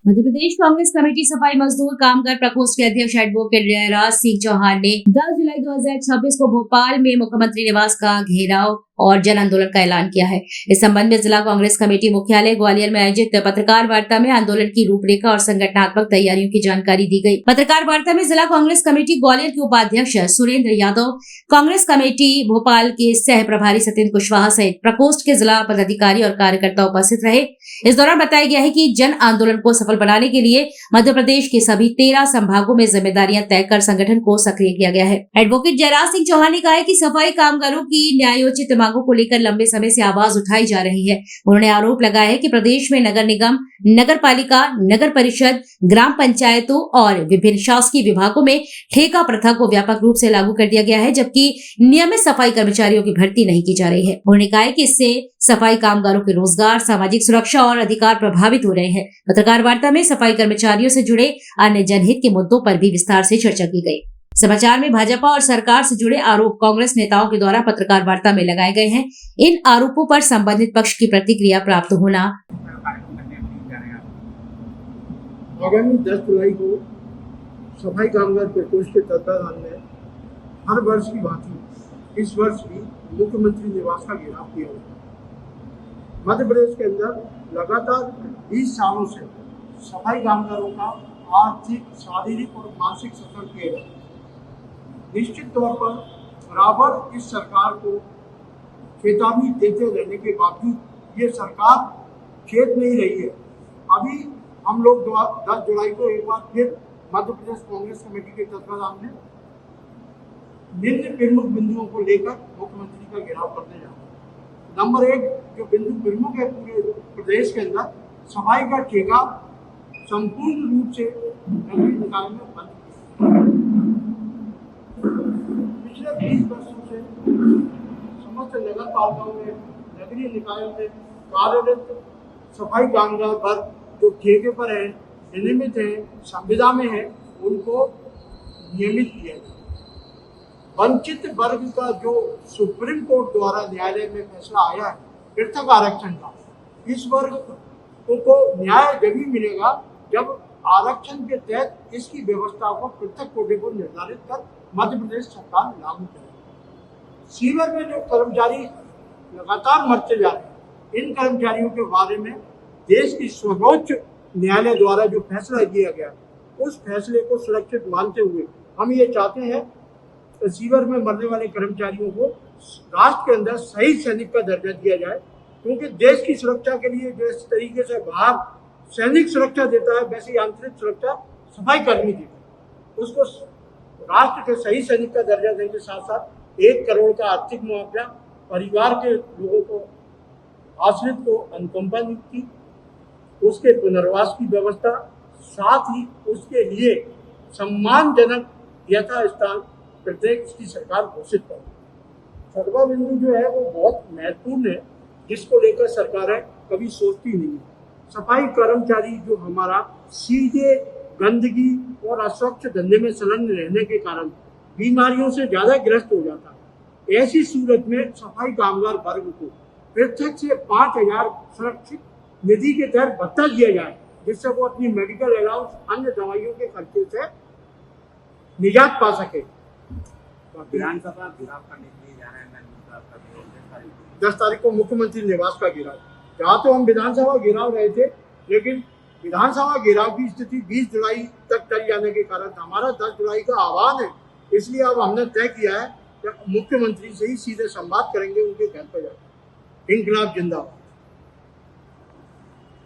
Madhya Pradesh Congress committee सफाई मजदूर कामगार प्रकोष्ठ के अध्यक्ष एडवोकेट जयराज सिंह चौहान ने 10 जुलाई 2026 को भोपाल में मुख्यमंत्री निवास का घेराव और जन आंदोलन का ऐलान किया है। इस संबंध में जिला कांग्रेस कमेटी मुख्यालय ग्वालियर में आयोजित पत्रकार वार्ता में आंदोलन की रूपरेखा और संगठनात्मक तैयारियों की जानकारी दी गई। पत्रकार वार्ता में जिला कांग्रेस कमेटी ग्वालियर के उपाध्यक्ष सुरेंद्र यादव, कांग्रेस कमेटी भोपाल के सह प्रभारी सत्येंद्र कुशवाहा सहित प्रकोष्ठ के जिला पदाधिकारी और कार्यकर्ता उपस्थित रहे। इस दौरान बताया गया है कि जन आंदोलन को सफल बनाने के लिए मध्य प्रदेश के सभी 13 संभागों में जिम्मेदारियां तय कर संगठन को सक्रिय किया गया है। एडवोकेट जयराज सिंह चौहान ने कहा है कि सफाई कामगारों की न्यायोचित मांगों को लेकर लंबे समय से आवाज उठाई जा रही है। उन्होंने आरोप लगाया है कि प्रदेश में नगर निगम, नगर पालिका, नगर परिषद, ग्राम पंचायतों और विभिन्न शासकीय विभागों में ठेका प्रथा को व्यापक रूप से लागू कर दिया गया है, जबकि नियमित सफाई कर्मचारियों की भर्ती नहीं की जा रही है। उन्होंने कहा है कि इससे सफाई कामगारों के रोजगार, सामाजिक सुरक्षा और अधिकार प्रभावित हो रहे हैं। पत्रकार वार्ता में सफाई कर्मचारियों से जुड़े अन्य जनहित के मुद्दों पर भी विस्तार से चर्चा की गई। समाचार में भाजपा और सरकार से जुड़े आरोप कांग्रेस नेताओं के द्वारा पत्रकार वार्ता में लगाए गए हैं। इन आरोपों पर संबंधित पक्ष की प्रतिक्रिया प्राप्त होना। आगामी 10 जुलाई को सफाई कामगार प्रकोष्ठ के तत्वाधान में हर वर्ष की भांति इस वर्ष भी मुख्यमंत्री निवास का घेराव किया गया। मध्य प्रदेश के अंदर लगातार 20 सालों से सफाई कामगारों का आर्थिक, शारीरिक और मानसिक शोषण किया गया। निश्चित तौर पर बराबर इस सरकार को चेतावनी देते रहने के बावजूद ये सरकार चेत नहीं रही है। अभी हम लोग 10 जुलाई को एक बार फिर मध्य प्रदेश कांग्रेस कमेटी के तत्वाधान में निम्न प्रमुख बिंदुओं को लेकर मुख्यमंत्री का घेराव करने जा रहे हैं। नंबर 1 जो बिंदु प्रमुख है पूरे प्रदेश के अंदर, सफाई का ठेका संपूर्ण रूप से नगरीय निकाय में बंद किया। पिछले 20 वर्षों से समस्त नगर पालिकाओं में, नगरीय निकायों में कार्यरत सफाई कामगार वर्ग जो ठेके पर है, नियमित है, संविदा में है, उनको नियमित किया जाए। वंचित वर्ग का जो सुप्रीम कोर्ट द्वारा न्यायालय में फैसला आया है पृथक आरक्षण का, इस वर्ग को न्याय जब मिलेगा जब आरक्षण के तहत इसकी व्यवस्था को पृथक कोटे को निर्धारित कर मध्य प्रदेश सरकार लागू करेगी। सीवर में जो कर्मचारी लगातार मरते जा रहे हैं, इन कर्मचारियों के बारे में देश की सर्वोच्च न्यायालय द्वारा जो फैसला किया गया, उस फैसले को सुरक्षित मानते हुए हम ये चाहते हैं सीवर में मरने वाले कर्मचारियों को राष्ट्र के अंदर शहीद सैनिक का दर्जा दिया जाए, क्योंकि देश की सुरक्षा के लिए जिस तरीके से बाहर सैनिक सुरक्षा देता है, वैसे आंतरिक सुरक्षा सफाई कर्मी देता है। उसको राष्ट्र के शहीद सैनिक का दर्जा देने के साथ साथ 1 करोड़ का आर्थिक मुआवजा, परिवार के लोगों को, आश्रित को अनुकंपा नियुक्ति, उसके पुनर्वास की व्यवस्था, साथ ही उसके लिए सम्मानजनक यथास्थान प्रदेश की सरकार घोषित करे। छठवां बिंदु जो है वो बहुत महत्वपूर्ण है, जिसको लेकर सरकारें कभी सोचती नहीं है। सफाई कर्मचारी जो हमारा सीधे गंदगी और अस्वच्छ धंधे में संलग्न रहने के कारण बीमारियों से ज्यादा ग्रस्त हो जाता है। ऐसी सूरत में सफाई कामगार वर्ग को पृथक से 5,000 सुरक्षित निधि के तहत भत्ता दिया जाए, जिससे वो अपनी मेडिकल अलाउंस, अन्य दवाइयों के खर्चे से निजात पा सके। विधानसभा घेराव करने के लिए जा रहे हैं 10 तारीख को मुख्यमंत्री निवास का घेराव। जहाँ तो हम विधानसभा घेराव रहे थे, लेकिन विधानसभा घेराव की स्थिति 20 जुलाई तक टल जाने के कारण हमारा 10 जुलाई का आह्वान है। इसलिए अब हमने तय किया है कि मुख्यमंत्री से ही सीधे संवाद करेंगे, उनके घर पर जाकर। इंकलाब जिंदाबाद।